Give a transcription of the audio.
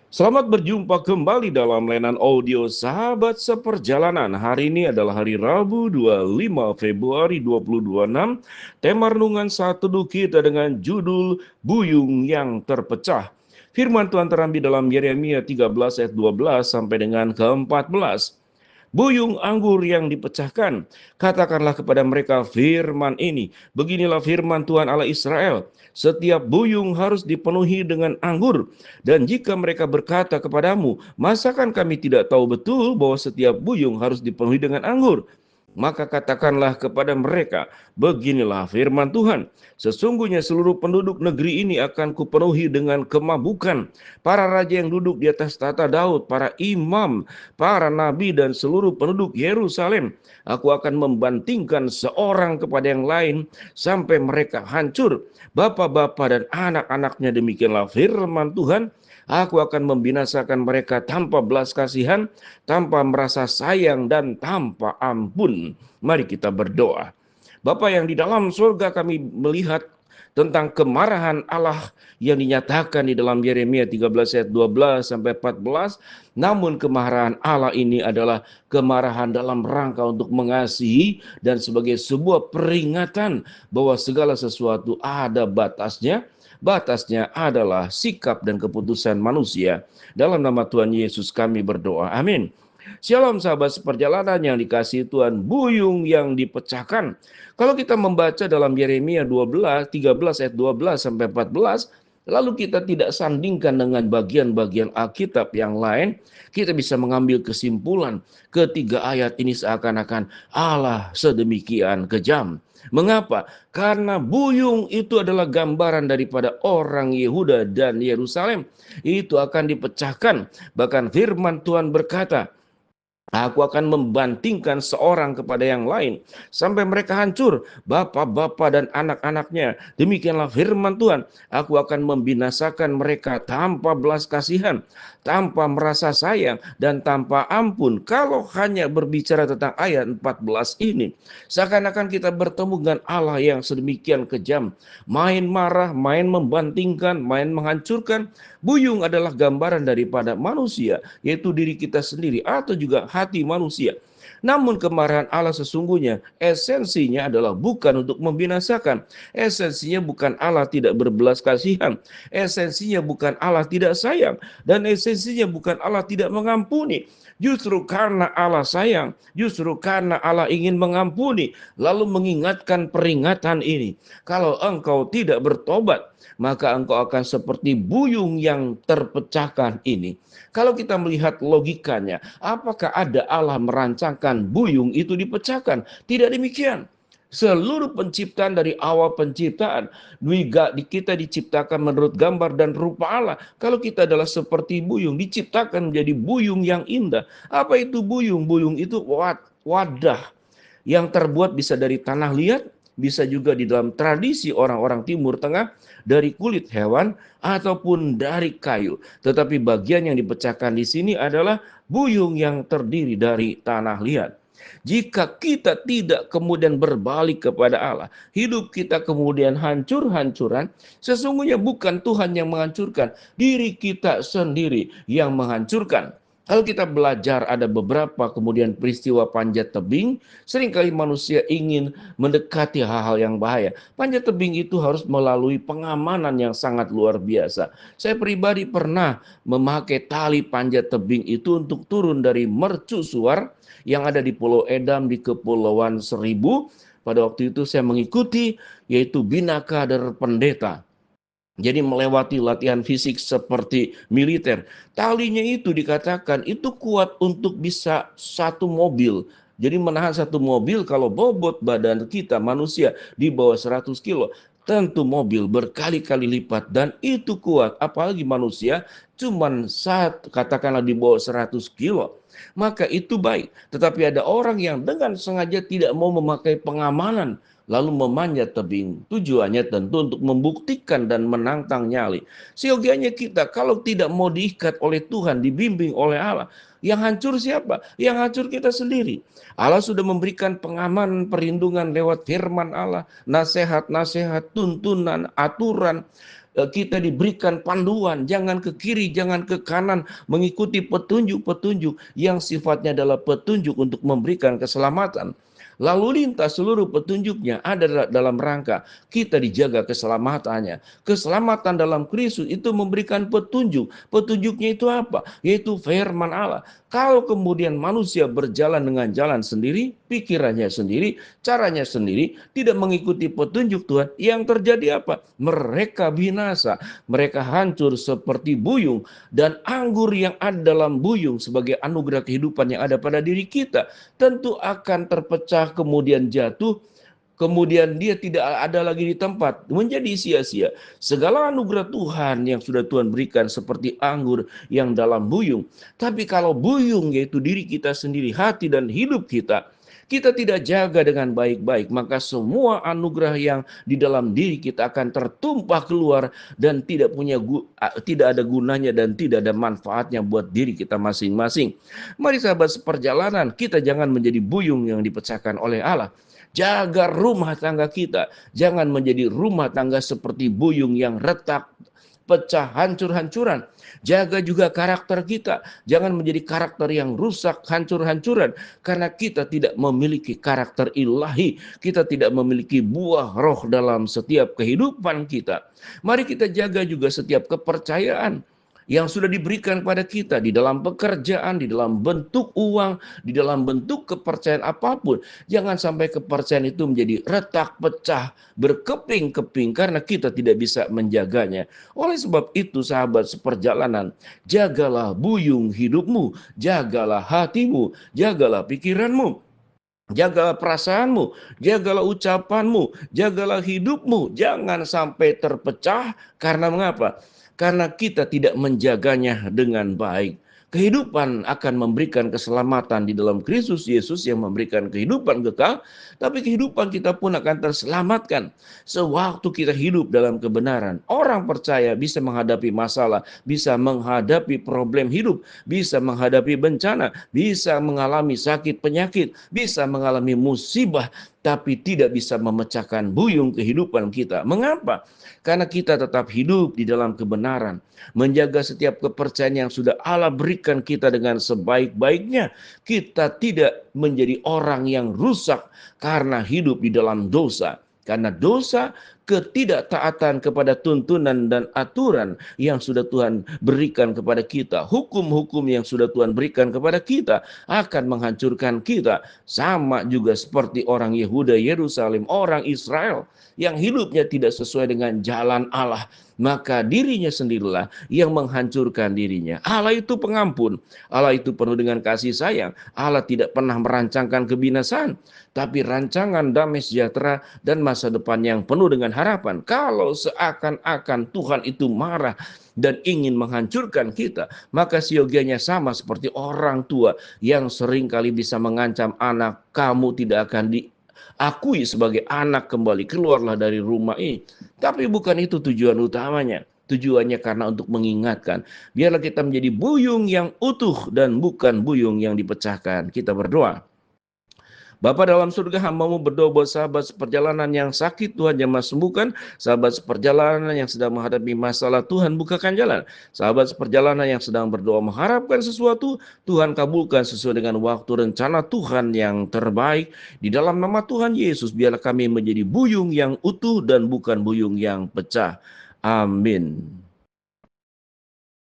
Selamat berjumpa kembali dalam layanan audio Sahabat Seperjalanan. Hari ini adalah hari Rabu 25 Februari 2026. Tema renungan saat teduh kita dengan judul Buyung yang Terpecah. Firman Tuhan terambil dalam Yeremia 13 ayat 12 sampai dengan ke-14. Buyung anggur yang dipecahkan. Katakanlah kepada mereka firman ini. Beginilah firman Tuhan Allah Israel. Setiap buyung harus dipenuhi dengan anggur. Dan jika mereka berkata kepadamu, masakan kami tidak tahu betul bahwa setiap buyung harus dipenuhi dengan anggur? Maka katakanlah kepada mereka, beginilah firman Tuhan, sesungguhnya seluruh penduduk negeri ini akan kupenuhi dengan kemabukan. Para raja yang duduk di atas tata Daud, para imam, para nabi dan seluruh penduduk Yerusalem, aku akan membantingkan seorang kepada yang lain sampai mereka hancur. Bapak-bapak dan anak-anaknya, demikianlah firman Tuhan. Aku akan membinasakan mereka tanpa belas kasihan, tanpa merasa sayang, dan tanpa ampun. Mari kita berdoa. Bapa yang di dalam surga, kami melihat tentang kemarahan Allah yang dinyatakan di dalam Yeremia 13 ayat 12 sampai 14. Namun kemarahan Allah ini adalah kemarahan dalam rangka untuk mengasihi dan sebagai sebuah peringatan bahwa segala sesuatu ada batasnya. Batasnya adalah sikap dan keputusan manusia. Dalam nama Tuhan Yesus kami berdoa. Amin. Shalom sahabat seperjalanan yang dikasihi Tuhan, buyung yang dipecahkan. Kalau kita membaca dalam Yeremia 13 ayat 12 sampai 14, lalu kita tidak sandingkan dengan bagian-bagian Alkitab yang lain, kita bisa mengambil kesimpulan ketiga ayat ini seakan-akan Allah sedemikian kejam. Mengapa? Karena buyung itu adalah gambaran daripada orang Yehuda dan Yerusalem. Itu akan dipecahkan. Bahkan firman Tuhan berkata, aku akan membantingkan seorang kepada yang lain sampai mereka hancur, bapak-bapak dan anak-anaknya. Demikianlah firman Tuhan. Aku akan membinasakan mereka tanpa belas kasihan, tanpa merasa sayang, dan tanpa ampun. Kalau hanya berbicara tentang ayat 14 ini, seakan-akan kita bertemu dengan Allah yang sedemikian kejam. Main marah, main membantingkan, main menghancurkan. Buyung adalah gambaran daripada manusia, yaitu diri kita sendiri atau juga hati manusia. Namun kemarahan Allah sesungguhnya esensinya adalah bukan untuk membinasakan. Esensinya bukan Allah tidak berbelas kasihan. Esensinya bukan Allah tidak sayang. Dan esensinya bukan Allah tidak mengampuni. Justru karena Allah sayang, justru karena Allah ingin mengampuni, lalu mengingatkan peringatan ini. Kalau engkau tidak bertobat, maka engkau akan seperti buyung yang terpecahkan ini. Kalau kita melihat logikanya, apakah ada Allah merancangkan buyung itu dipecahkan? Tidak demikian. Seluruh penciptaan dari awal penciptaan, kita diciptakan menurut gambar dan rupa Allah. Kalau kita adalah seperti buyung, diciptakan menjadi buyung yang indah. Apa itu buyung? Buyung itu wadah yang terbuat bisa dari tanah liat, bisa juga di dalam tradisi orang-orang Timur Tengah dari kulit hewan ataupun dari kayu. Tetapi bagian yang dipecahkan di sini adalah buyung yang terdiri dari tanah liat. Jika kita tidak kemudian berbalik kepada Allah, hidup kita kemudian hancur-hancuran, sesungguhnya bukan Tuhan yang menghancurkan, diri kita sendiri yang menghancurkan. Kalau kita belajar ada beberapa kemudian peristiwa panjat tebing, seringkali manusia ingin mendekati hal-hal yang bahaya. Panjat tebing itu harus melalui pengamanan yang sangat luar biasa. Saya pribadi pernah memakai tali panjat tebing itu untuk turun dari mercusuar yang ada di Pulau Edam di Kepulauan Seribu. Pada waktu itu saya mengikuti yaitu Bina Kader Pendeta. Jadi melewati latihan fisik seperti militer. Talinya itu dikatakan itu kuat untuk bisa satu mobil. Jadi menahan satu mobil kalau bobot badan kita manusia di bawah 100 kilo. Tentu mobil berkali-kali lipat dan itu kuat. Apalagi manusia cuman katakanlah di bawah 100 kilo. Maka itu baik. Tetapi ada orang yang dengan sengaja tidak mau memakai pengamanan lalu memanjat tebing. Tujuannya tentu untuk membuktikan dan menantang nyali. Seyogianya kita kalau tidak mau diikat oleh Tuhan, dibimbing oleh Allah, yang hancur siapa? Yang hancur kita sendiri. Allah sudah memberikan pengamanan, perlindungan lewat firman Allah, nasihat-nasihat, tuntunan, aturan, kita diberikan panduan, jangan ke kiri, jangan ke kanan, mengikuti petunjuk-petunjuk yang sifatnya adalah petunjuk untuk memberikan keselamatan. Lalu lintas seluruh petunjuknya ada dalam rangka kita dijaga keselamatannya. Keselamatan dalam Kristus itu memberikan petunjuk. Petunjuknya itu apa? Yaitu firman Allah. Kalau kemudian manusia berjalan dengan jalan sendiri, pikirannya sendiri, caranya sendiri, tidak mengikuti petunjuk Tuhan, yang terjadi apa? Mereka binasa, mereka hancur seperti buyung, dan anggur yang ada dalam buyung sebagai anugerah kehidupan yang ada pada diri kita, tentu akan terpecah kemudian jatuh, kemudian dia tidak ada lagi di tempat, menjadi sia-sia. Segala anugerah Tuhan yang sudah Tuhan berikan seperti anggur yang dalam buyung. Tapi kalau buyung yaitu diri kita sendiri, hati dan hidup kita tidak jaga dengan baik-baik, maka semua anugerah yang di dalam diri kita akan tertumpah keluar dan tidak ada gunanya dan tidak ada manfaatnya buat diri kita masing-masing. Mari sahabat seperjalanan, kita jangan menjadi buyung yang dipecahkan oleh Allah. Jaga rumah tangga kita, jangan menjadi rumah tangga seperti buyung yang retak, pecah, hancur-hancuran. Jaga juga karakter kita, jangan menjadi karakter yang rusak, hancur-hancuran, karena kita tidak memiliki karakter ilahi, kita tidak memiliki buah roh dalam setiap kehidupan kita. Mari kita jaga juga setiap kepercayaan yang sudah diberikan kepada kita di dalam pekerjaan, di dalam bentuk uang, di dalam bentuk kepercayaan apapun. Jangan sampai kepercayaan itu menjadi retak, pecah, berkeping-keping karena kita tidak bisa menjaganya. Oleh sebab itu sahabat seperjalanan, jagalah buyung hidupmu, jagalah hatimu, jagalah pikiranmu. Jagalah perasaanmu, jagalah ucapanmu, jagalah hidupmu. Jangan sampai terpecah karena mengapa? Karena kita tidak menjaganya dengan baik. Kehidupan akan memberikan keselamatan di dalam Kristus Yesus yang memberikan kehidupan kekal, tapi kehidupan kita pun akan terselamatkan sewaktu kita hidup dalam kebenaran. Orang percaya bisa menghadapi masalah, bisa menghadapi problem hidup, bisa menghadapi bencana, bisa mengalami sakit penyakit, bisa mengalami musibah, tapi tidak bisa memecahkan buyung kehidupan kita. Mengapa? Karena kita tetap hidup di dalam kebenaran, menjaga setiap kepercayaan yang sudah Allah berikan kita dengan sebaik-baiknya. Kita tidak menjadi orang yang rusak karena hidup di dalam dosa. Karena dosa, ketidaktaatan kepada tuntunan dan aturan yang sudah Tuhan berikan kepada kita, hukum-hukum yang sudah Tuhan berikan kepada kita akan menghancurkan kita. Sama juga seperti orang Yehuda, Yerusalem, orang Israel yang hidupnya tidak sesuai dengan jalan Allah, maka dirinya sendirilah yang menghancurkan dirinya. Allah itu pengampun, Allah itu penuh dengan kasih sayang. Allah tidak pernah merancangkan kebinasaan, tapi rancangan damai sejahtera dan masa depan yang penuh dengan harapan. Kalau seakan-akan Tuhan itu marah dan ingin menghancurkan kita, maka siogianya sama seperti orang tua yang seringkali bisa mengancam anak, kamu tidak akan diakui sebagai anak kembali, keluarlah dari rumah ini. Tapi bukan itu tujuan utamanya. Tujuannya karena untuk mengingatkan, biarlah kita menjadi buyung yang utuh dan bukan buyung yang dipecahkan. Kita berdoa. Bapa dalam surga, hamba-Mu berdoa buat sahabat seperjalanan yang sakit, Tuhan jamah sembuhkan. Sahabat seperjalanan yang sedang menghadapi masalah, Tuhan bukakan jalan. Sahabat seperjalanan yang sedang berdoa mengharapkan sesuatu, Tuhan kabulkan sesuai dengan waktu rencana Tuhan yang terbaik. Di dalam nama Tuhan Yesus, biarlah kami menjadi buyung yang utuh dan bukan buyung yang pecah. Amin.